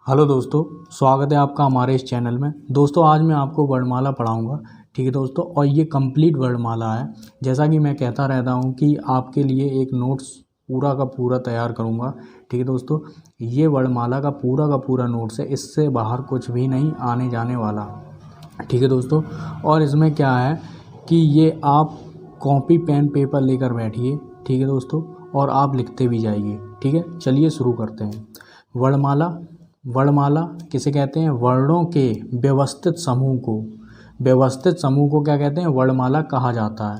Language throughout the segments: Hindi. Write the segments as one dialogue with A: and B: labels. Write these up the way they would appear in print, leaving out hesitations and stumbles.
A: हेलो दोस्तों, स्वागत है आपका हमारे इस चैनल में। दोस्तों आज मैं आपको वर्णमाला पढ़ाऊंगा, ठीक है दोस्तों। और ये कंप्लीट वर्णमाला है। जैसा कि मैं कहता रहता हूँ कि आपके लिए एक नोट्स पूरा का पूरा तैयार करूँगा, ठीक है दोस्तों। ये वर्णमाला का पूरा नोट्स है, इससे बाहर कुछ भी नहीं आने जाने वाला, ठीक है दोस्तों। और इसमें क्या है कि ये आप कॉपी पेन पेपर लेकर बैठिए, ठीक है दोस्तों, और आप लिखते भी जाइए, ठीक है। चलिए शुरू करते हैं। वर्णमाला वर्णमाला किसे कहते हैं? वर्णों के व्यवस्थित समूह को क्या कहते हैं? वर्णमाला कहा जाता है।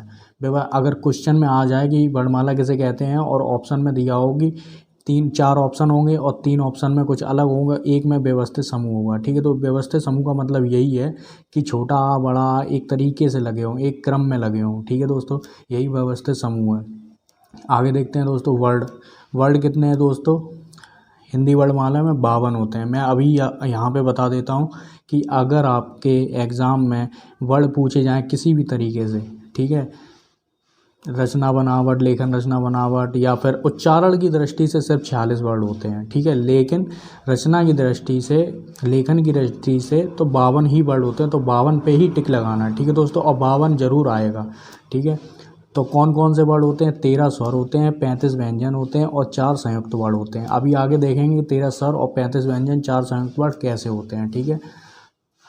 A: अगर क्वेश्चन में आ जाए कि वर्णमाला किसे कहते हैं और ऑप्शन में दिया होगी, 3-4 ऑप्शन होंगे और 3 ऑप्शन में कुछ अलग होगा, एक में व्यवस्थित समूह होगा, ठीक है। तो व्यवस्थित समूह का मतलब यही है कि छोटा आ बड़ा आ एक तरीके से लगे हों, एक क्रम में लगे हों, ठीक है दोस्तों। यही व्यवस्थित समूह है। आगे देखते हैं दोस्तों। वर्ड कितने हैं दोस्तों? हिंदी वर्णमाला में 52 होते हैं। मैं अभी यहाँ पे बता देता हूँ कि अगर आपके एग्ज़ाम में वर्ड पूछे जाएँ किसी भी तरीके से, ठीक है, रचना बनावट, लेखन रचना बनावट या फिर उच्चारण की दृष्टि से सिर्फ 46 वर्ड होते हैं, ठीक है। लेकिन रचना की दृष्टि से, लेखन की दृष्टि से तो 52 ही वर्ड होते हैं। तो 52 पे ही टिक लगाना है, ठीक है दोस्तों। और 52 जरूर आएगा, ठीक है। तो कौन कौन से वर्ड होते हैं? 13 स्वर होते हैं, 35 व्यंजन होते हैं और 4 संयुक्त वर्ड होते हैं। अभी आगे देखेंगे 13 स्वर और 35 व्यंजन, 4 संयुक्त वर्ड कैसे होते हैं, ठीक है।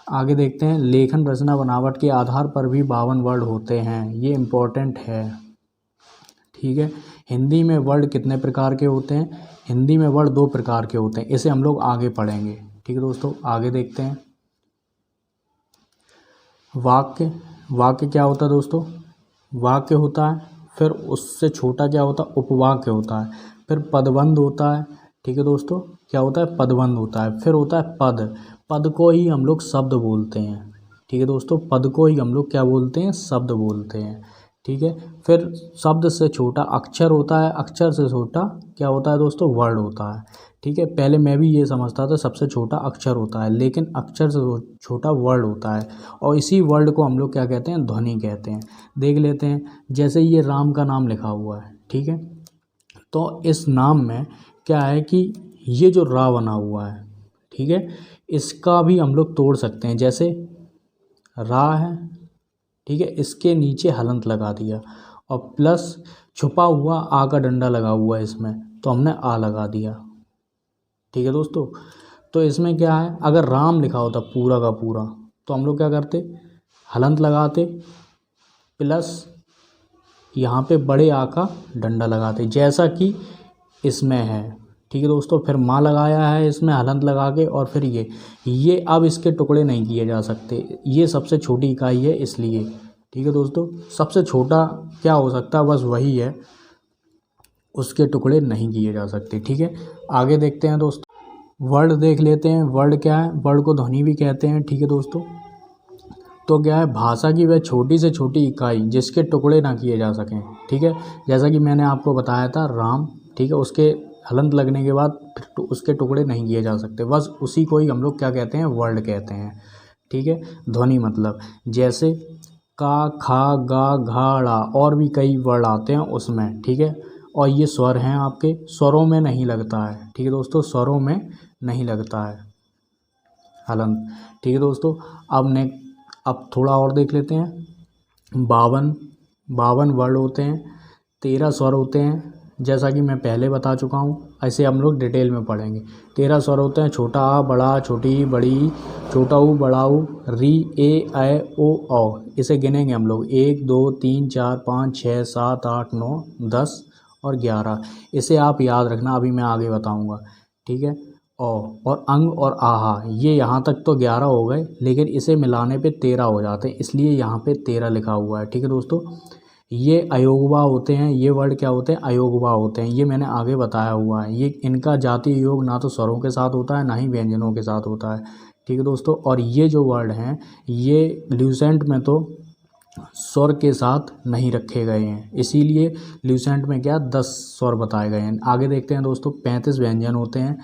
A: आगे देखते हैं। लेखन रचना बनावट के आधार पर भी 52 वर्ड होते हैं, ये इम्पोर्टेंट है, ठीक है। हिंदी में वर्ड कितने प्रकार के होते हैं? हिंदी में वर्ड 2 प्रकार के होते हैं। इसे हम लोग आगे पढ़ेंगे, ठीक है दोस्तों। आगे देखते हैं। वाक्य क्या होता है दोस्तों? वाक्य होता है, फिर उससे छोटा क्या होता है? उपवाक्य होता है। फिर पदबंध होता है, ठीक है दोस्तों। क्या होता है? पदबंध होता है। फिर होता है पद को ही हम लोग शब्द बोलते हैं, ठीक है दोस्तों। पद को ही हम लोग क्या बोलते हैं? शब्द बोलते हैं, ठीक है। फिर शब्द से छोटा अक्षर होता है, अक्षर से छोटा क्या होता है दोस्तों? वर्ड होता है, ठीक है। पहले मैं भी ये समझता था सबसे छोटा अक्षर होता है, लेकिन अक्षर से छोटा वर्ड होता है। और इसी वर्ड को हम लोग क्या कहते हैं? ध्वनि कहते हैं। देख लेते हैं। जैसे ये राम का नाम लिखा हुआ है, ठीक है। तो इस नाम में क्या है कि ये जो रा बना हुआ है, ठीक है, इसका भी हम लोग तोड़ सकते हैं। जैसे रा है, ठीक है, इसके नीचे हलंत लगा दिया और प्लस छुपा हुआ आ का डंडा लगा हुआ है इसमें, तो हमने आ लगा दिया, ठीक है दोस्तों। तो इसमें क्या है, अगर राम लिखा होता पूरा का पूरा तो हम लोग क्या करते? हलंत लगाते प्लस यहाँ पे बड़े आ का डंडा लगाते, जैसा कि इसमें है, ठीक है दोस्तों। फिर माँ लगाया है इसमें हलंत लगा के, और फिर ये अब इसके टुकड़े नहीं किए जा सकते। ये सबसे छोटी इकाई है इसलिए, ठीक है दोस्तों। सबसे छोटा क्या हो सकता है? बस वही है, उसके टुकड़े नहीं किए जा सकते, ठीक है। आगे देखते हैं दोस्तों। वर्ड देख लेते हैं। वर्ड क्या है? वर्ड को ध्वनि भी कहते हैं, ठीक है दोस्तों। तो क्या है? भाषा की वह छोटी से छोटी इकाई जिसके टुकड़े ना किए जा सकें, ठीक है। जैसा कि मैंने आपको बताया था राम, ठीक है, उसके हलंत लगने के बाद फिर उसके टुकड़े नहीं किए जा सकते, बस उसी को ही हम लोग क्या कहते हैं? वर्ड कहते हैं, ठीक है। ध्वनि मतलब जैसे का, खा, गा, घा, ड़ा और भी कई वर्ड आते हैं उसमें, ठीक है। और ये स्वर हैं आपके, स्वरों में नहीं लगता है, ठीक है दोस्तों। स्वरों में नहीं लगता है हलंत, ठीक है दोस्तों। अब थोड़ा और देख लेते हैं। 52 वर्ड होते हैं, 13 स्वर होते हैं, जैसा कि मैं पहले बता चुका हूँ। ऐसे हम लोग डिटेल में पढ़ेंगे। 13 स्वर होते हैं, छोटा आ, बड़ा, छोटी, बड़ी, छोटा ऊ, बड़ा ऊ, री, ए, ऐ, ओ, औ। इसे गिनेंगे हम लोग 1 2 3 4 5 6 7 8 9 10 और 11। इसे आप याद रखना, अभी मैं आगे बताऊँगा, ठीक है। और अंग और आहा, ये यहाँ तक तो 11 हो गए, लेकिन इसे मिलाने पे 13 हो जाते हैं, इसलिए यहाँ पे 13 लिखा हुआ है, ठीक है दोस्तों। ये अयोगवा होते हैं। ये वर्ड क्या होते हैं? अयोगवा होते हैं। ये मैंने आगे बताया हुआ है। ये इनका जातीय योग ना तो स्वरों के साथ होता है, ना ही व्यंजनों के साथ होता है, ठीक है दोस्तों। और ये जो वर्ड हैं, ये ल्यूसेंट में तो स्वर के साथ नहीं रखे गए हैं, इसीलिए ल्यूसेंट में क्या 10 स्वर बताए गए हैं। आगे देखते हैं दोस्तों। 35 व्यंजन होते हैं।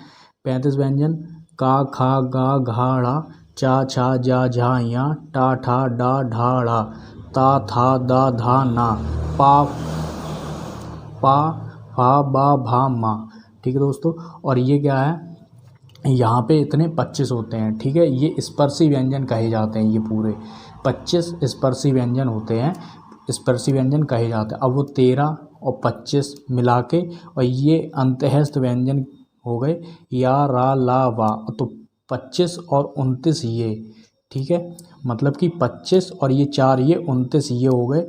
A: 35 व्यंजन का, खा, गा, घा, ड़ा, चा, छा, जा, झा, या, टा, ठा, डा, ढा, ड़ा, ता, था, दा, धा, ना, पा, फा, भा, मा, ठीक है दोस्तों। और ये क्या है? यहाँ पे इतने 25 होते हैं, ठीक है। ये स्पर्शी व्यंजन कहे जाते हैं, ये पूरे 25 स्पर्शी व्यंजन होते हैं, स्पर्शी व्यंजन कहे जाते हैं। अब वो 13 और 25 मिला के, और ये अंतःस्थ व्यंजन हो गए, या रा ला वा, तो 25 और 29 ये, ठीक है। मतलब कि 25 और ये 4 ये 29 ये हो गए,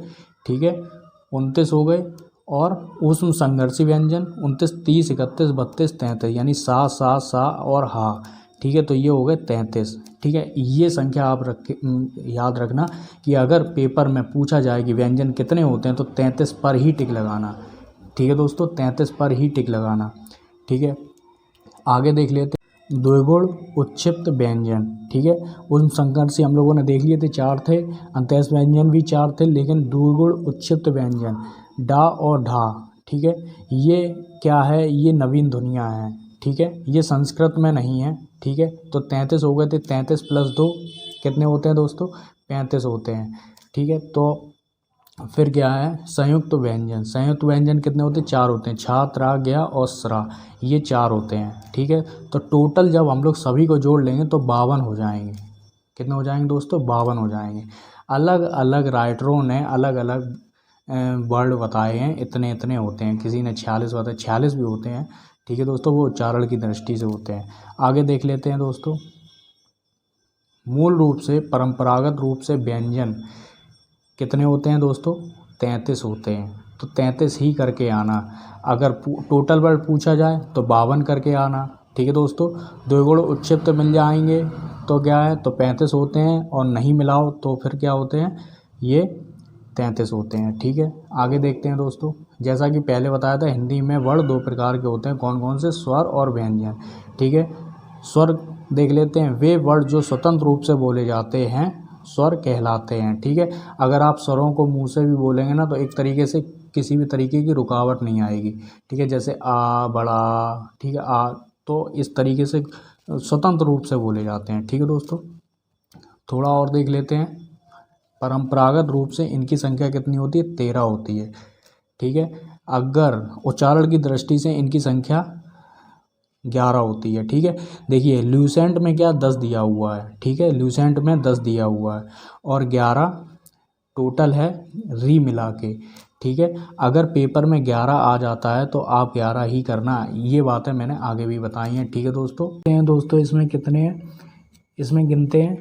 A: ठीक है, 29 हो गए। और ऊष्म संघर्षी व्यंजन 29, 30, 31, 32, 33, यानी सा सा सा और हा, ठीक है। तो ये हो गए 33, ठीक है। ये संख्या आप याद रखना कि अगर पेपर में पूछा जाए कि व्यंजन कितने होते हैं तो 33 पर ही टिक लगाना, ठीक है दोस्तों, 33 पर ही टिक लगाना, ठीक है। आगे देख लेते हैं द्विगुण उच्छिप्त व्यंजन, ठीक है। ऊष्म संघर्षी हम लोगों ने देख लिए थे, 4 थे, अंतःस्थ व्यंजन भी 4 थे, लेकिन द्विगुण उच्छिप्त व्यंजन डा और ढा, ठीक है, ये क्या है, ये नवीन ध्वनियाँ हैं, ठीक है, ये संस्कृत में नहीं है, ठीक है। तो 33 हो गए थे, 33 + 2 कितने होते हैं दोस्तों, 35 होते हैं, ठीक है। तो फिर क्या है, संयुक्त व्यंजन, संयुक्त व्यंजन कितने होते हैं, 4 होते हैं, छा त्रा गया और स्रा, ये 4 होते हैं, ठीक है। तो टोटल जब हम लोग सभी को जोड़ लेंगे तो 52 हो जाएंगे। कितने हो जाएंगे दोस्तों, 52 हो जाएंगे। अलग अलग राइटरों ने अलग अलग वर्ड बताए हैं, इतने इतने होते हैं, किसी ने 46 बताए, 46 भी होते हैं, ठीक है दोस्तों, वो उच्चारण की दृष्टि से होते हैं। आगे देख लेते हैं दोस्तों, मूल रूप से परंपरागत रूप से व्यंजन कितने होते हैं दोस्तों, 33 होते हैं। तो 33 ही करके आना, अगर टोटल वर्ड पूछा जाए तो 52 करके आना, ठीक है दोस्तों। द्विगुण उच्छिप्त मिल जाएंगे तो क्या है, तो 35 होते हैं, और नहीं मिलाओ तो फिर क्या होते हैं, ये 33 होते हैं, ठीक है। आगे देखते हैं दोस्तों, जैसा कि पहले बताया था, हिंदी में वर्ण 2 प्रकार के होते हैं, कौन कौन से, स्वर और व्यंजन, ठीक है। स्वर देख लेते हैं, वे वर्ड जो स्वतंत्र रूप से बोले जाते हैं स्वर कहलाते हैं, ठीक है। अगर आप स्वरों को मुंह से भी बोलेंगे ना तो एक तरीके से किसी भी तरीके की रुकावट नहीं आएगी, ठीक है। जैसे आ, बड़ा, ठीक है, आ, तो इस तरीके से स्वतंत्र रूप से बोले जाते हैं, ठीक है दोस्तों। थोड़ा और देख लेते हैं, परंपरागत रूप से इनकी संख्या कितनी होती है, 13 होती है, ठीक है। अगर उच्चारण की दृष्टि से इनकी संख्या 11 होती है, ठीक है। देखिए ल्यूसेंट में क्या 10 दिया हुआ है, ठीक है, ल्यूसेंट में 10 दिया हुआ है, और 11 टोटल है री मिला के, ठीक है। अगर पेपर में 11 आ जाता है तो आप 11 ही करना, ये बातें मैंने आगे भी बताई हैं, ठीक है दोस्तों। इसमें कितने हैं, इसमें गिनते हैं,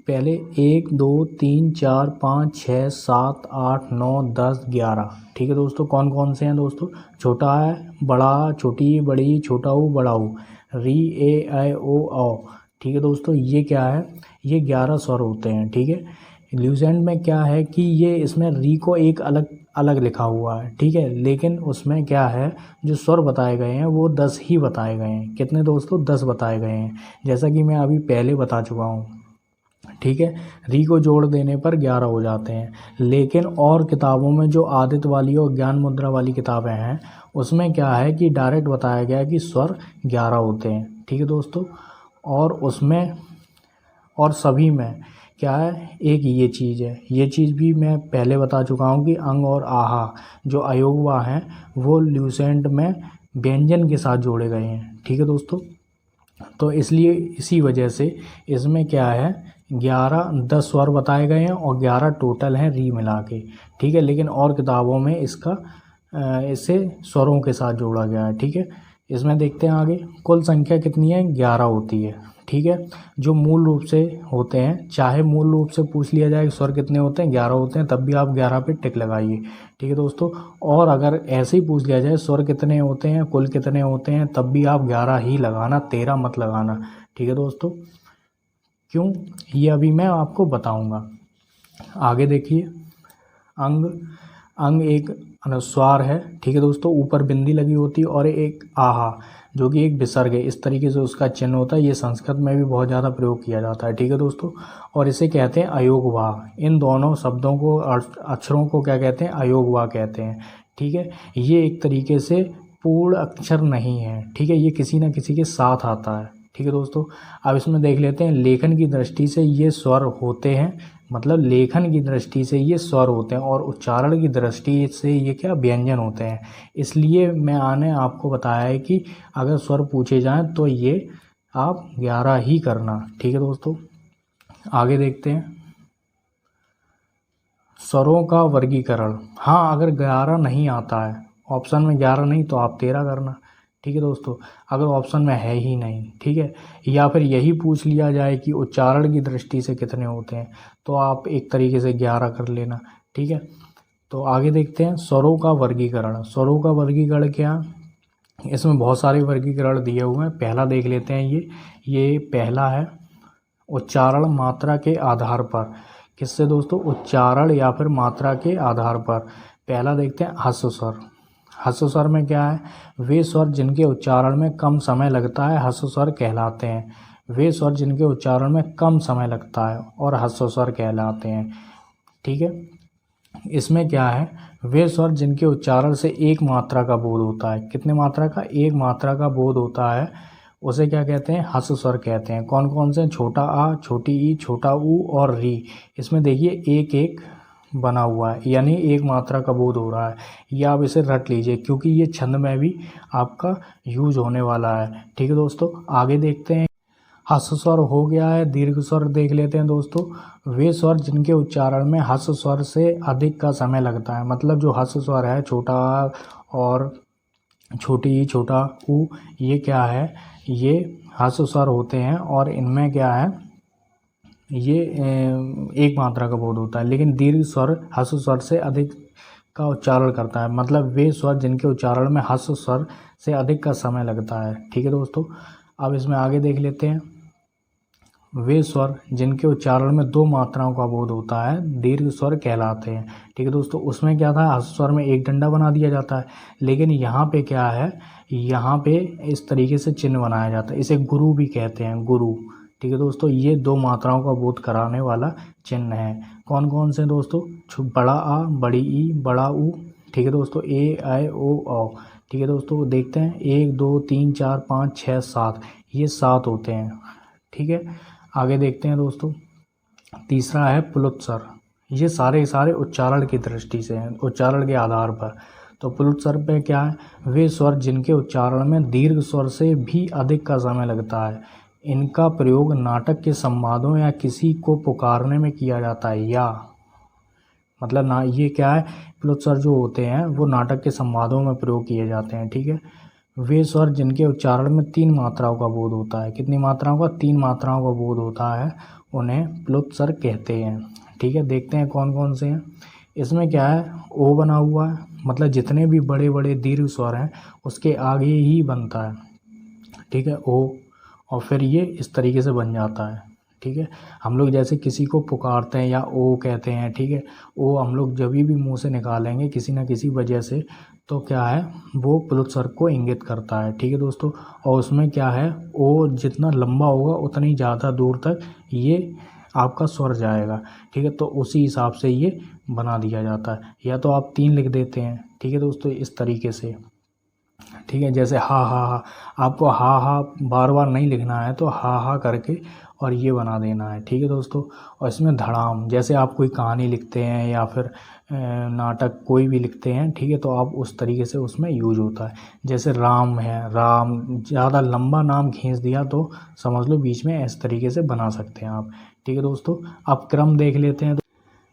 A: पहले 1 2 3 4 5 6 7 8 9 10 11, ठीक है दोस्तों। कौन कौन से हैं दोस्तों, छोटा है, बड़ा, छोटी, बड़ी, छोटा ऊ, बड़ा ऊ, री, ए, ऐ, ओ, औ, ठीक है दोस्तों। ये क्या है, ये 11 स्वर होते हैं, ठीक है। ल्यूसेंट में क्या है कि ये इसमें री को एक अलग अलग लिखा हुआ है, ठीक है, लेकिन उसमें क्या है, जो स्वर बताए गए हैं वो 10 ही बताए गए हैं। कितने दोस्तों, 10 बताए गए हैं, जैसा कि मैं अभी पहले बता चुका हूँ, ठीक है। री को जोड़ देने पर 11 हो जाते हैं, लेकिन और किताबों में जो आदित्य वाली और ज्ञान मुद्रा वाली किताबें हैं उसमें क्या है कि डायरेक्ट बताया गया है कि स्वर 11 होते हैं, ठीक है दोस्तों। और उसमें और सभी में क्या है, एक ये चीज़ है, ये चीज़ भी मैं पहले बता चुका हूँ कि अंग और आहा जो अयोगवा हैं वो ल्यूसेंट में व्यंजन के साथ जोड़े गए हैं, ठीक है दोस्तों। तो इसलिए इसी वजह से इसमें क्या है, 10 स्वर बताए गए हैं और 11 टोटल हैं री मिला के, ठीक है। लेकिन और किताबों में इसे स्वरों के साथ जोड़ा गया है, ठीक है। इसमें देखते हैं आगे, कुल संख्या कितनी है, 11 होती है, ठीक है। जो मूल रूप से होते हैं, चाहे मूल रूप से पूछ लिया जाए कि स्वर कितने होते हैं, 11 होते हैं, तब भी आप 11 पे टिक लगाइए, ठीक है दोस्तों। और अगर ऐसे ही पूछ लिया जाए स्वर कितने होते हैं, कुल कितने होते हैं, तब भी आप 11 ही लगाना, 13 मत लगाना, ठीक है दोस्तों। क्यों, ये अभी मैं आपको बताऊंगा। आगे देखिए, अंग एक अनुस्वार है, ठीक है दोस्तों, ऊपर बिंदी लगी होती है, और एक आहा जो कि एक विसर्ग है, इस तरीके से उसका चिन्ह होता है। ये संस्कृत में भी बहुत ज़्यादा प्रयोग किया जाता है, ठीक है दोस्तों। और इसे कहते हैं अयोगवा, इन दोनों शब्दों को, अक्षरों को क्या कहते हैं, अयोगवा कहते हैं, ठीक है। ये एक तरीके से पूर्ण अक्षर नहीं है, ठीक है, ये किसी न किसी के साथ आता है, ठीक है दोस्तों। अब इसमें देख लेते हैं, लेखन की दृष्टि से ये स्वर होते हैं, मतलब लेखन की दृष्टि से ये स्वर होते हैं, और उच्चारण की दृष्टि से ये क्या, व्यंजन होते हैं। इसलिए मैंने आपको बताया है कि अगर स्वर पूछे जाएं तो ये आप 11 ही करना। ठीक है दोस्तों, आगे देखते हैं स्वरों का वर्गीकरण। हाँ, अगर 11 नहीं आता है, ऑप्शन में 11 नहीं, तो आप 13 करना। ठीक है दोस्तों, अगर ऑप्शन में है ही नहीं, ठीक है, या फिर यही पूछ लिया जाए कि उच्चारण की दृष्टि से कितने होते हैं, तो आप एक तरीके से 11 कर लेना। ठीक है, तो आगे देखते हैं स्वरों का वर्गीकरण। स्वरों का वर्गीकरण क्या, इसमें बहुत सारे वर्गीकरण दिए हुए हैं। पहला देख लेते हैं, ये पहला है उच्चारण मात्रा के आधार पर। किससे दोस्तों, उच्चारण या फिर मात्रा के आधार पर। पहला देखते हैं ह्रस्व स्वर। ह्रस्व स्वर में क्या है, वे स्वर जिनके उच्चारण में कम समय लगता है ह्रस्व स्वर कहलाते हैं। वे स्वर जिनके उच्चारण में कम समय लगता है और ह्रस्व स्वर कहलाते हैं। ठीक है, इसमें क्या है, वे स्वर जिनके उच्चारण से एक मात्रा का बोध होता है। कितने मात्रा का, एक मात्रा का बोध होता है, उसे क्या कहते हैं, ह्रस्व स्वर कहते हैं। कौन कौन से, छोटा आ, छोटी ई, छोटा ऊ और री। इसमें देखिए एक एक बना हुआ है, यानी एक मात्रा का बोध हो रहा है। ये आप इसे रट लीजिए, क्योंकि ये छंद में भी आपका यूज होने वाला है। ठीक है दोस्तों, आगे देखते हैं ह्रस्व स्वर हो गया है। दीर्घ स्वर देख लेते हैं दोस्तों। वे स्वर जिनके उच्चारण में ह्रस्व स्वर से अधिक का समय लगता है। मतलब जो ह्रस्व स्वर है, छोटा आ और छोटी ई, छोटा ऊ, ये क्या है, ये ह्रस्व स्वर होते हैं और इनमें क्या है, ये एक मात्रा का बोध होता है। लेकिन दीर्घ स्वर ह्रस्व स्वर से अधिक का उच्चारण करता है। मतलब वे स्वर जिनके उच्चारण में ह्रस्व स्वर से अधिक का समय लगता है। ठीक है दोस्तों, अब इसमें आगे देख लेते हैं वे स्वर जिनके उच्चारण में दो मात्राओं का बोध होता है दीर्घ स्वर कहलाते हैं। ठीक है दोस्तों, उसमें क्या था, ह्रस्व स्वर में एक डंडा बना दिया जाता है, लेकिन यहाँ पे क्या है, यहाँ पे इस तरीके से चिन्ह बनाया जाता है। इसे गुरु भी कहते हैं, गुरु। ठीक है दोस्तों, ये दो मात्राओं का बोध कराने वाला चिन्ह है। कौन कौन से दोस्तों, बड़ा आ, बड़ी ई, बड़ा ऊ। ठीक है दोस्तों, ए ऐ ओ औ। ठीक है दोस्तों, देखते हैं 1 2 3 4 5 6 7, ये 7 होते हैं। ठीक है, आगे देखते हैं दोस्तों, तीसरा है प्लुत स्वर। ये सारे के सारे उच्चारण की दृष्टि से हैं, उच्चारण के आधार पर। तो प्लुत स्वर पे क्या है, वे स्वर जिनके उच्चारण में दीर्घ स्वर से भी अधिक का समय लगता है। इनका प्रयोग नाटक के संवादों या किसी को पुकारने में किया जाता है। या मतलब ना, ये क्या है, प्लुत स्वर जो होते हैं वो नाटक के संवादों में प्रयोग किए जाते हैं। ठीक है, वे स्वर जिनके उच्चारण में 3 मात्राओं का बोध होता है। कितनी मात्राओं का, 3 मात्राओं का बोध होता है, उन्हें प्लुत स्वर कहते हैं। ठीक है, देखते हैं कौन कौन से हैं। इसमें क्या है, ओ बना हुआ है, मतलब जितने भी बड़े बड़े दीर्घ स्वर हैं उसके आगे ही बनता है। ठीक है, ओ, और फिर ये इस तरीके से बन जाता है। ठीक है, हम लोग जैसे किसी को पुकारते हैं या ओ कहते हैं। ठीक है, ओ हम लोग जब भी मुंह से निकालेंगे किसी ना किसी वजह से, तो क्या है, वो प्लुत स्वर को इंगित करता है। ठीक है दोस्तों, और उसमें क्या है, ओ जितना लंबा होगा उतनी ज़्यादा दूर तक ये आपका स्वर जाएगा। ठीक है, तो उसी हिसाब से ये बना दिया जाता है। या तो आप 3 लिख देते हैं। ठीक है दोस्तों, इस तरीके से। ठीक है, जैसे हा हा हा, आपको हा हा बार बार नहीं लिखना है, तो हा करके और ये बना देना है। ठीक है दोस्तों, और इसमें धड़ाम, जैसे आप कोई कहानी लिखते हैं या फिर नाटक कोई भी लिखते हैं, ठीक है, तो आप उस तरीके से उसमें यूज होता है। जैसे राम है, राम, ज़्यादा लंबा नाम खींच दिया तो समझ लो बीच में इस तरीके से बना सकते हैं आप। ठीक है दोस्तों, अब क्रम देख लेते हैं।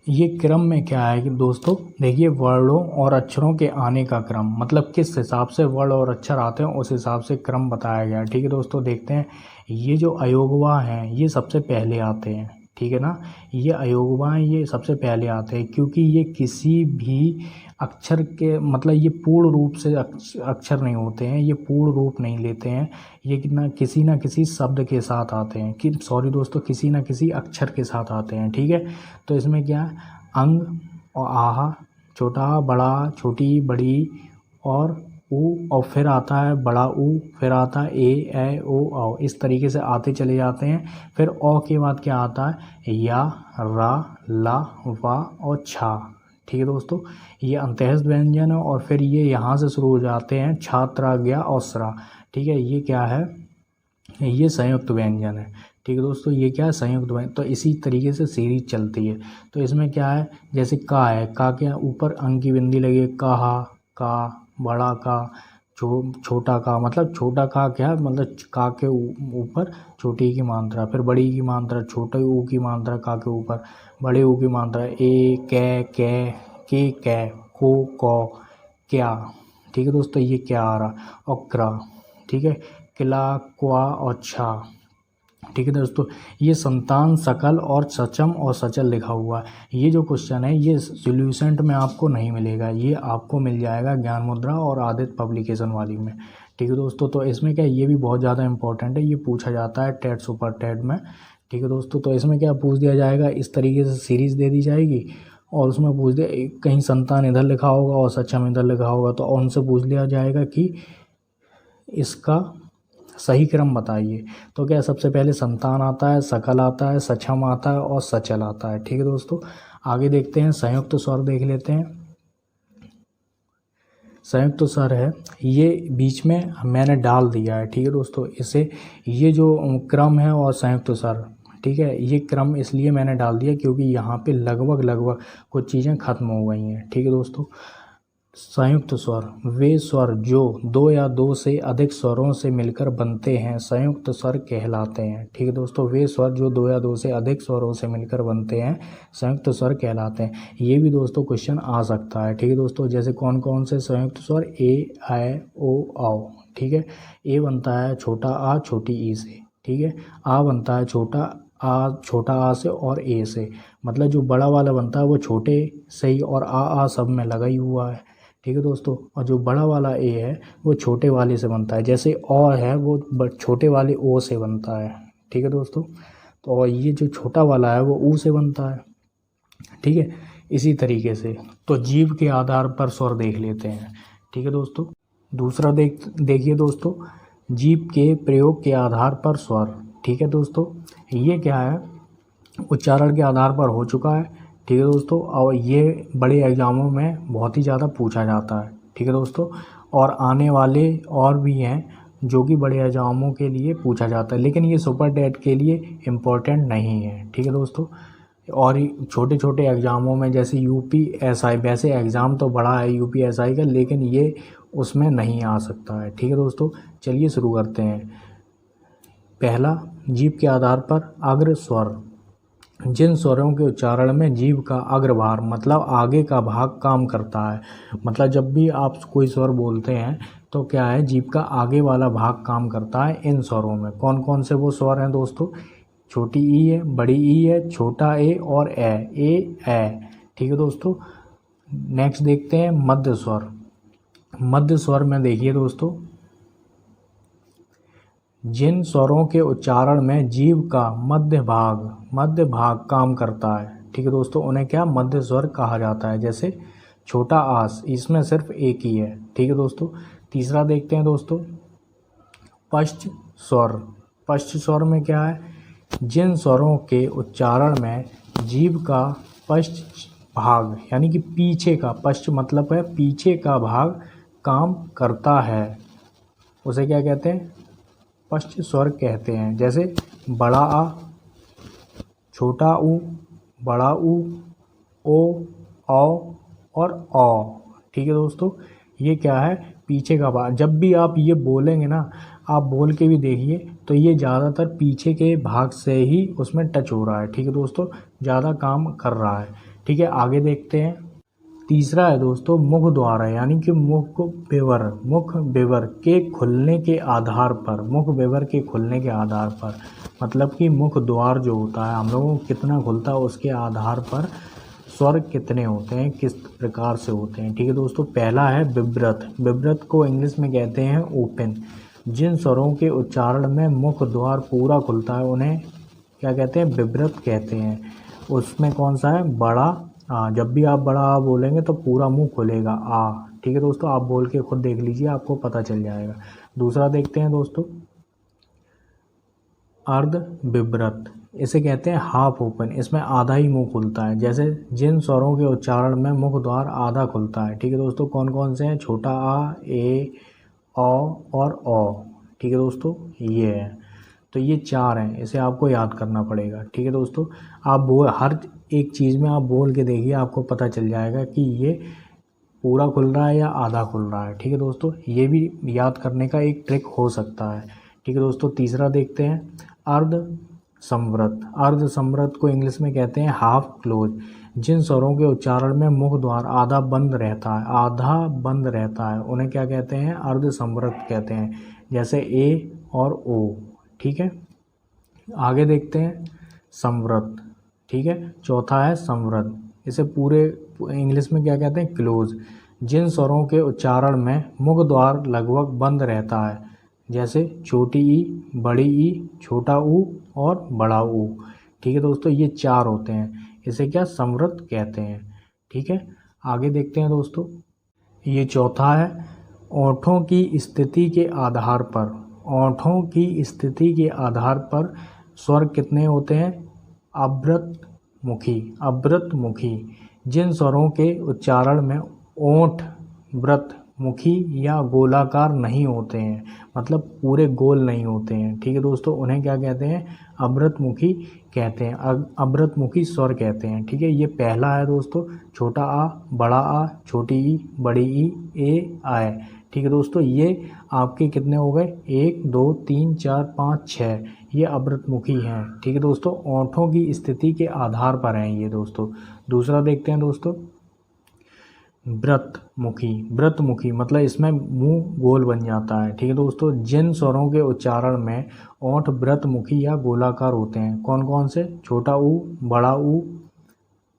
A: ये क्रम में क्या है कि दोस्तों देखिए, वर्णों और अक्षरों के आने का क्रम, मतलब किस हिसाब से वर्ण और अक्षर आते हैं उस हिसाब से क्रम बताया गया है। ठीक है दोस्तों, देखते हैं, ये जो अयोगवा हैं ये सबसे पहले आते हैं। ठीक है ना, ये अयोगवा हैं, ये सबसे पहले आते हैं, क्योंकि ये किसी भी अक्षर के, मतलब ये पूर्ण रूप से अक्षर नहीं होते हैं, ये पूर्ण रूप नहीं लेते हैं, ये ना किसी शब्द के साथ आते हैं, कि सॉरी दोस्तों, किसी ना किसी अक्षर के साथ आते हैं। ठीक है, तो इसमें क्या है, अंग और आहा, छोटा बड़ा, छोटी बड़ी और ऊ, और फिर आता है बड़ा ऊ, फिर आता है ए ऐ ओ औ, इस तरीके से आते चले जाते हैं। फिर औ के बाद क्या आता है, या, रा, ला, वा और छा। ठीक है दोस्तों, ये अंतःस्थ व्यंजन है, और फिर ये यहाँ से शुरू हो जाते हैं, छात्रा गया और स्रा। ठीक है, ये क्या है, ये संयुक्त व्यंजन है। ठीक है दोस्तों, ये क्या है, संयुक्त व्यंजन। तो इसी तरीके से सीरीज चलती है। तो इसमें क्या है, जैसे का है, का के ऊपर अंग की बिंदी लगी है, कहा, का, बड़ा का, छोटा का मतलब छोटा का क्या मतलब का के ऊपर छोटी की मात्रा, फिर बड़ी की मात्रा, छोटे ऊ की मात्रा का के ऊपर बड़े ऊ की मात्रा, ए कै के को क्या। ठीक है दोस्तों, ये क्या आ रहा, और क्रा। ठीक है, किला क्वा और छा। ठीक है दोस्तों, ये संतान, सकल और सचम और सचल लिखा हुआ है। ये जो क्वेश्चन है ये सॉल्यूशंट में आपको नहीं मिलेगा, ये आपको मिल जाएगा ज्ञान मुद्रा और आदित्य पब्लिकेशन वाली में। ठीक है दोस्तों, तो इसमें क्या ये भी बहुत ज़्यादा इंपॉर्टेंट है, ये पूछा जाता है टेट सुपर टेट में। ठीक है दोस्तों, तो इसमें क्या पूछ दिया जाएगा, इस तरीके से सीरीज़ दे दी जाएगी और उसमें पूछ दिया कहीं संतान इधर लिखा होगा और सचम इधर लिखा होगा, तो उनसे पूछ लिया जाएगा कि इसका सही क्रम बताइए। तो क्या सबसे पहले संतान आता है, सकल आता है, सक्षम आता है और सचल आता है। ठीक है दोस्तों, आगे देखते हैं, संयुक्त स्वर देख लेते हैं। संयुक्त स्वर है, ये बीच में मैंने डाल दिया है। ठीक है दोस्तों, इसे ये जो क्रम है और संयुक्त स्वर, ठीक है, ये क्रम इसलिए मैंने डाल दिया क्योंकि यहाँ पे लगभग कुछ चीज़ें खत्म हो गई हैं। ठीक है दोस्तों, संयुक्त स्वर वे स्वर जो दो या दो से अधिक स्वरों से मिलकर बनते हैं संयुक्त स्वर कहलाते हैं। ठीक है दोस्तों, वे स्वर जो दो या दो से अधिक स्वरों से मिलकर बनते हैं संयुक्त स्वर कहलाते हैं। ये भी दोस्तों क्वेश्चन आ सकता है। ठीक है दोस्तों, जैसे कौन कौन से संयुक्त स्वर, ए ऐ ओ औ। ठीक है, ए बनता है छोटा आ छोटी ई से। ठीक है, आ बनता है छोटा आ से और ए से, मतलब जो बड़ा वाला बनता है वो छोटे से ही और आ सब में लगा ही हुआ है। ठीक है दोस्तों, और जो बड़ा वाला ए है वो छोटे वाले से बनता है, जैसे अ है वो छोटे वाले ओ से बनता है। ठीक है दोस्तों, तो और ये जो छोटा वाला है वो ऊ से बनता है। ठीक है, इसी तरीके से तो जीव के आधार पर स्वर देख लेते हैं। ठीक है दोस्तों, दूसरा देखिए दोस्तों, जीव के प्रयोग के आधार पर स्वर। ठीक है दोस्तों, ये क्या है, उच्चारण के आधार पर हो चुका है। ठीक है दोस्तों, और ये बड़े एग्जामों में बहुत ही ज़्यादा पूछा जाता है। ठीक है दोस्तों, और आने वाले और भी हैं जो कि बड़े एग्जामों के लिए पूछा जाता है, लेकिन ये सुपर टेट के लिए इम्पोर्टेंट नहीं है। ठीक है दोस्तों, और छोटे छोटे एग्ज़ामों में जैसे यूपीएसआई, वैसे एग्ज़ाम तो बड़ा है यूपीएसआई का, लेकिन ये उसमें नहीं आ सकता है। ठीक है दोस्तों, चलिए शुरू करते हैं। पहला, जीभ के आधार पर अग्र स्वर, जिन स्वरों के उच्चारण में जीभ का अग्रभाग मतलब आगे का भाग काम करता है। मतलब जब भी आप कोई स्वर बोलते हैं तो क्या है, जीभ का आगे वाला भाग काम करता है इन स्वरों में। कौन कौन से वो स्वर हैं दोस्तों, छोटी ई है, बड़ी ई है, छोटा ए और ए। ठीक है दोस्तों, नेक्स्ट देखते हैं मध्य स्वर। मध्य स्वर में देखिए दोस्तों, जिन स्वरों के उच्चारण में जीभ का मध्य भाग काम करता है। ठीक है दोस्तों, उन्हें क्या मध्य स्वर कहा जाता है। जैसे छोटा आस, इसमें सिर्फ एक ही है। ठीक है दोस्तों, तीसरा देखते हैं दोस्तों, पश्च स्वर। पश्च स्वर में क्या है, जिन स्वरों के उच्चारण में जीभ का पश्च भाग यानी कि पीछे का, पश्च मतलब है पीछे का भाग काम करता है, उसे क्या कहते हैं, पश्च स्वर कहते हैं। जैसे बड़ा आ, छोटा ऊ, बड़ा ऊ, ओ, औ और औ। ठीक है दोस्तों, ये क्या है, पीछे का भाग। जब भी आप ये बोलेंगे ना, आप बोल के भी देखिए तो ये ज़्यादातर पीछे के भाग से ही उसमें टच हो रहा है। ठीक है दोस्तों, ज़्यादा काम कर रहा है। ठीक है, आगे देखते हैं। तीसरा है दोस्तों मुख द्वार है, यानी कि मुख बेवर के खुलने के आधार पर, मुख बेवर के खुलने के आधार पर, मतलब कि मुख द्वार जो होता है हम लोगों को कितना खुलता है उसके आधार पर स्वर कितने होते हैं, किस प्रकार से होते हैं। ठीक है दोस्तों, पहला है विव्रत। विव्रत को इंग्लिश में कहते हैं ओपन। जिन स्वरों के उच्चारण में मुख द्वार पूरा खुलता है उन्हें क्या कहते हैं, विव्रत कहते हैं। उसमें कौन सा है, बड़ा आ। जब भी आप बड़ा आ बोलेंगे तो पूरा मुंह खुलेगा, आ। ठीक है दोस्तों, आप बोल के खुद देख लीजिए, आपको पता चल जाएगा। दूसरा देखते हैं दोस्तों, अर्ध विव्रत, इसे कहते हैं हाफ ओपन। इसमें आधा ही मुंह खुलता है। जैसे जिन स्वरों के उच्चारण में मुख द्वार आधा खुलता है। ठीक है दोस्तों, कौन कौन से हैं, छोटा आ, ए, औ और औ। ठीक है दोस्तों, ये है, तो ये चार हैं, इसे आपको याद करना पड़ेगा। ठीक है दोस्तों, आप हर एक चीज़ में आप बोल के देखिए, आपको पता चल जाएगा कि ये पूरा खुल रहा है या आधा खुल रहा है। ठीक है दोस्तों, ये भी याद करने का एक ट्रिक हो सकता है। ठीक है दोस्तों, तीसरा देखते हैं अर्ध संवृत। अर्ध संवृत को इंग्लिश में कहते हैं हाफ क्लोज। जिन स्वरों के उच्चारण में मुख द्वार आधा बंद रहता है, आधा बंद रहता है, उन्हें क्या कहते हैं? अर्ध संवृत कहते हैं, जैसे ए और ओ। ठीक है, आगे देखते हैं संवृत। ठीक है, चौथा है संवृत, इसे पूरे इंग्लिश में क्या कहते हैं? क्लोज। जिन स्वरों के उच्चारण में मुख द्वार लगभग बंद रहता है, जैसे छोटी ई, बड़ी ई, छोटा ऊ और बड़ा ऊ। ठीक है दोस्तों, ये चार होते हैं, इसे क्या? संवृत कहते हैं। ठीक है, आगे देखते हैं दोस्तों, ये चौथा है ओंठों की स्थिति के आधार पर। ओंठों की स्थिति के आधार पर स्वर कितने होते हैं? अवृत मुखी। अवृत मुखी। जिन स्वरों के उच्चारण में ओंठ वृत्त मुखी या गोलाकार नहीं होते हैं, मतलब पूरे गोल नहीं होते हैं, ठीक है दोस्तों, उन्हें क्या कहते हैं? अवृतमुखी कहते हैं, अवृतमुखी स्वर कहते हैं। ठीक है, ये पहला है दोस्तों, छोटा आ, बड़ा आ, छोटी ई, बड़ी ई, ए, आए। ठीक है दोस्तों, ये आपके कितने हो गए? 1 2 3 4 5 6, ये अवृतमुखी हैं। ठीक है दोस्तों, ओंठों की स्थिति के आधार पर हैं ये दोस्तों। दूसरा देखते हैं दोस्तों, व्रतमुखी। व्रतमुखी मतलब इसमें मुंह गोल बन जाता है। ठीक है दोस्तों, जिन स्वरों के उच्चारण में ओंठ व्रतमुखी या गोलाकार होते हैं, कौन कौन से? छोटा ऊ, बड़ा ऊ,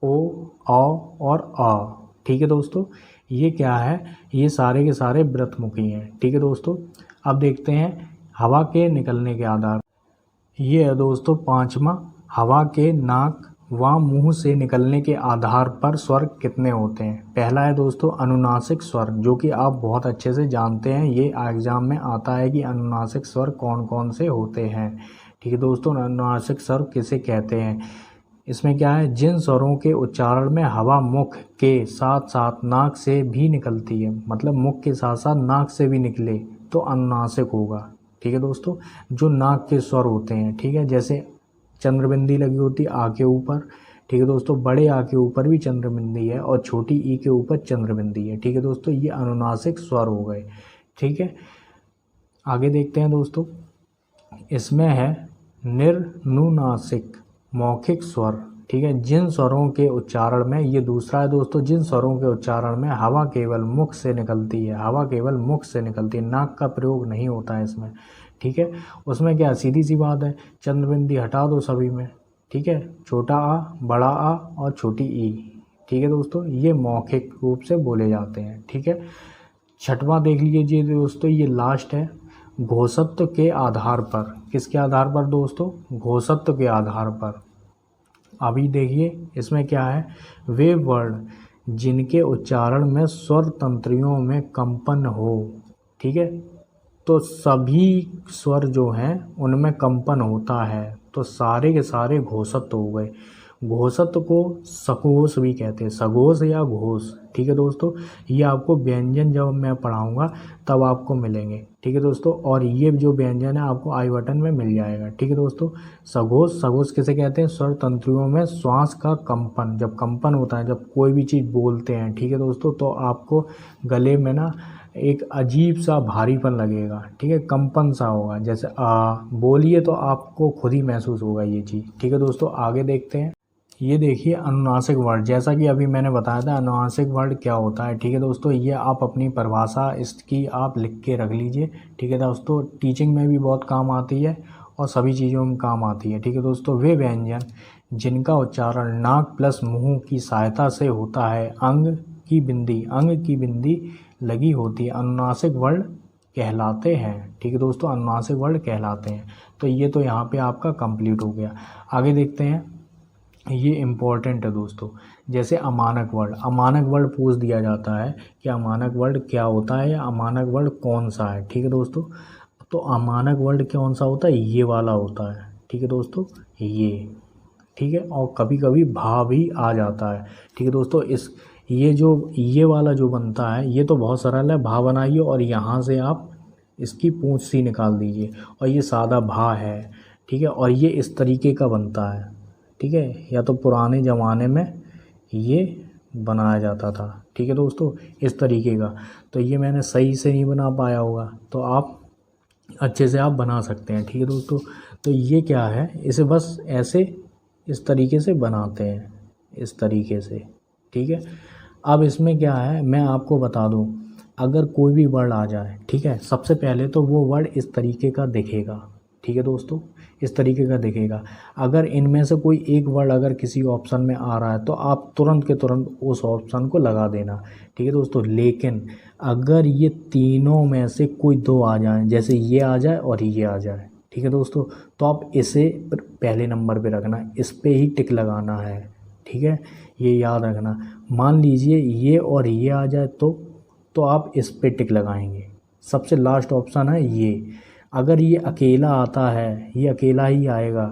A: ओ, औ और आ। ठीक है दोस्तों, ये क्या है? ये सारे के सारे व्रतमुखी हैं। ठीक है दोस्तों, अब देखते हैं हवा के निकलने के आधार। ये है दोस्तों पांचवा, हवा के नाक व मुंह से निकलने के आधार पर स्वर कितने होते हैं। पहला है दोस्तों अनुनासिक स्वर, जो कि आप बहुत अच्छे से जानते हैं, ये एग्जाम में आता है कि अनुनासिक स्वर कौन कौन से होते हैं। ठीक है दोस्तों, अनुनासिक स्वर किसे कहते हैं? इसमें क्या है? जिन स्वरों के उच्चारण में हवा मुख के साथ साथ नाक से भी निकलती है, मतलब मुख के साथ साथ नाक से भी निकले तो अनुनासिक होगा। ठीक है दोस्तों, जो नाक के स्वर होते हैं, ठीक है, जैसे चंद्रबिंदी लगी होती है आ के ऊपर। ठीक है दोस्तों, बड़े आ के ऊपर भी चंद्रबिंदी है और छोटी ई के ऊपर चंद्रबिंदी है। ठीक है दोस्तों, ये अनुनासिक स्वर हो गए। ठीक है, आगे देखते हैं दोस्तों, इसमें है निर्नुनासिक मौखिक स्वर। ठीक है, जिन स्वरों के उच्चारण में, ये दूसरा है दोस्तों, जिन स्वरों के उच्चारण में हवा केवल मुख से निकलती है, हवा केवल मुख से निकलती है, नाक का प्रयोग नहीं होता है इसमें। ठीक है, उसमें क्या सीधी सी बात है, चंद्रबिंदी हटा दो सभी में। ठीक है, छोटा आ, बड़ा आ और छोटी ई। ठीक है दोस्तों, ये मौखिक रूप से बोले जाते हैं। ठीक है, छठवां देख लीजिए दोस्तों, ये लास्ट है घोषत्व के आधार पर। किसके आधार पर दोस्तों? घोषत्व के आधार पर। अभी देखिए इसमें क्या है, वे वर्ण जिनके उच्चारण में स्वर तंत्रियों में कंपन हो। ठीक है, तो सभी स्वर जो हैं उनमें कंपन होता है, तो सारे के सारे घोषत्व हो गए। घोषत्व को सघोष भी कहते हैं, सघोष या घोष। ठीक है दोस्तों, ये आपको व्यंजन जब मैं पढ़ाऊंगा तब आपको मिलेंगे। ठीक है दोस्तों, और ये जो व्यंजन है आपको आई बटन में मिल जाएगा। ठीक है दोस्तों, सघोष, सघोष किसे कहते हैं? स्वर तंत्रियों में श्वास का कंपन, जब कंपन होता है, जब कोई भी चीज़ बोलते हैं, ठीक है दोस्तों, तो आपको गले में ना एक अजीब सा भारीपन लगेगा। ठीक है, कंपन सा होगा, जैसे आ बोलिए तो आपको खुद ही महसूस होगा ये चीज़। ठीक है दोस्तों, आगे देखते हैं, ये देखिए अनुनासिक वर्ड, जैसा कि अभी मैंने बताया था अनुनासिक वर्ड क्या होता है। ठीक है दोस्तों, ये आप अपनी परिभाषा इसकी आप लिख के रख लीजिए। ठीक है दोस्तों, टीचिंग में भी बहुत काम आती है और सभी चीज़ों में काम आती है। ठीक है दोस्तों, वे व्यंजन जिनका उच्चारण नाक प्लस मुंह की सहायता से होता है, अंग की बिंदी लगी होती है, अनुनासिक वर्ड कहलाते हैं। ठीक है दोस्तों, अनुनासिक वर्ड कहलाते हैं। तो ये तो यहाँ पे आपका कंप्लीट हो गया। आगे देखते हैं, ये इम्पोर्टेंट है दोस्तों, जैसे अमानक वर्ड। अमानक वर्ड पूछ दिया जाता है कि अमानक वर्ड क्या होता है या अमानक वर्ड कौन सा है। ठीक है दोस्तों, तो अमानक वर्ड कौन सा होता है? ये वाला होता है। ठीक है दोस्तों, ये, ठीक है, और कभी कभी भा भी आ जाता है। ठीक है दोस्तों, ये वाला जो बनता है ये तो बहुत सरल है, भा बनाइए और यहाँ से आप इसकी पूंछ सी निकाल दीजिए और ये सादा भा है। ठीक है, और ये इस तरीके का बनता है। ठीक है, या तो पुराने ज़माने में ये बनाया जाता था। ठीक है दोस्तों, इस तरीके का। तो ये मैंने सही से नहीं बना पाया होगा, तो आप अच्छे से आप बना सकते हैं। ठीक है दोस्तों, तो ये क्या है, इसे बस ऐसे इस तरीके से बनाते हैं, इस तरीके से। ठीक है, अब इसमें क्या है मैं आपको बता दूं, अगर कोई भी वर्ड आ जाए, ठीक है, सबसे पहले तो वो वर्ड इस तरीके का दिखेगा। ठीक है दोस्तों, इस तरीके का दिखेगा। अगर इनमें से कोई एक वर्ड अगर किसी ऑप्शन में आ रहा है तो आप तुरंत के तुरंत उस ऑप्शन को लगा देना। ठीक है दोस्तों, लेकिन अगर ये तीनों में से कोई दो आ जाएं, जैसे ये आ जाए और ये आ जाए, ठीक है दोस्तों, तो आप इसे पहले नंबर पे रखना, इस पे ही टिक लगाना है। ठीक है, ये याद रखना। मान लीजिए ये और ये आ जाए तो आप इस पे टिक लगाएंगे। सबसे लास्ट ऑप्शन है ये। अगर ये अकेला आता है, ये अकेला ही आएगा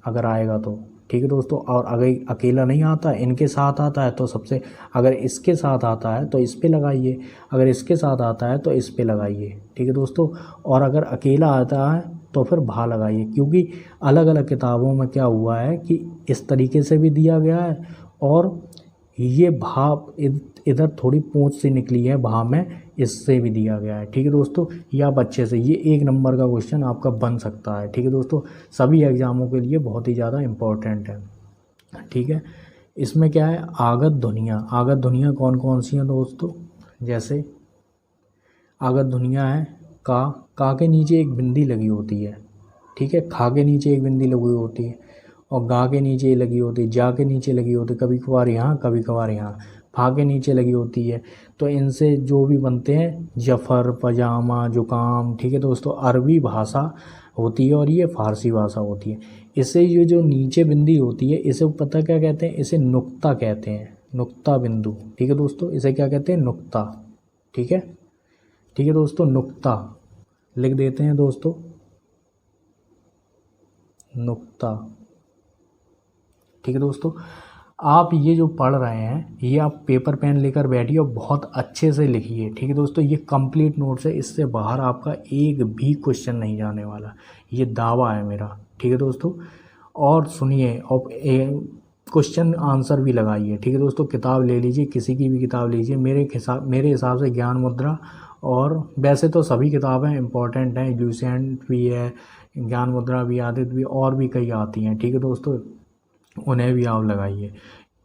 A: अगर आएगा तो। ठीक है दोस्तों, और अगर अकेला नहीं आता, इनके साथ आता है तो सबसे, अगर इसके साथ आता है तो इस पे लगाइए, अगर इसके साथ आता है तो इस पे लगाइए। ठीक है दोस्तों, और अगर अकेला आता है तो फिर भा लगाइए, क्योंकि अलग अलग किताबों में क्या हुआ है कि इस तरीके से भी दिया गया है, और ये भाप इधर थोड़ी पूंछ से निकली है भा में, इससे भी दिया गया है। ठीक है दोस्तों, ये आप अच्छे से, ये 1 नंबर का क्वेश्चन आपका बन सकता है। ठीक है दोस्तों, सभी एग्ज़ामों के लिए बहुत ही ज़्यादा इम्पोर्टेंट है। ठीक है, इसमें क्या है, आगत ध्वनियाँ। आगत ध्वनियाँ कौन कौन सी हैं दोस्तों, जैसे आगत ध्वनियाँ हैं, का के नीचे एक बिंदी लगी होती है। ठीक है, खा के नीचे एक बिंदी लगी होती है, और गा के नीचे लगी होती है, जा के नीचे लगी होती है, कभी कभार यहाँ कभी कभार यहाँ, फा के नीचे लगी होती है। तो इनसे जो भी बनते हैं, जफ़र, पजामा, जुकाम। ठीक है दोस्तों, अरबी भाषा होती है और ये फ़ारसी भाषा होती है। इससे ये जो नीचे बिंदी होती है, इसे पता क्या कहते हैं, इसे नुक्ता कहते हैं, नुक्ता बिंदु। ठीक है दोस्तों, इसे क्या कहते हैं, नुक्ता। ठीक है, ठीक है दोस्तों, नुक्ता लिख देते हैं दोस्तों, नुक्ता। ठीक है दोस्तों, आप ये जो पढ़ रहे हैं, ये आप पेपर पेन लेकर बैठिए और बहुत अच्छे से लिखिए। ठीक है दोस्तों, ये कंप्लीट नोट्स है, इससे बाहर आपका एक भी क्वेश्चन नहीं जाने वाला, ये दावा है मेरा। ठीक है दोस्तों, और सुनिए, और क्वेश्चन आंसर भी लगाइए। ठीक है दोस्तों, किताब ले लीजिए, किसी की भी किताब लीजिए, मेरे हिसाब से ज्ञान मुद्रा, और वैसे तो सभी किताबें इंपॉर्टेंट हैं, ल्यूसेंट भी है, ज्ञान मुद्रा भी, आदित्य भी, और भी कई आती हैं। ठीक है दोस्तों, उन्हें भी आप लगाइए।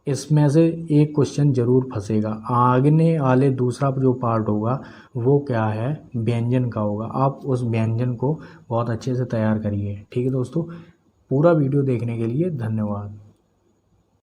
A: इसमें से एक क्वेश्चन ज़रूर फंसेगा। आगने वाले दूसरा जो पार्ट होगा वो क्या है, व्यंजन का होगा। आप उस व्यंजन को बहुत अच्छे से तैयार करिए। ठीक है दोस्तों, पूरा वीडियो देखने के लिए धन्यवाद।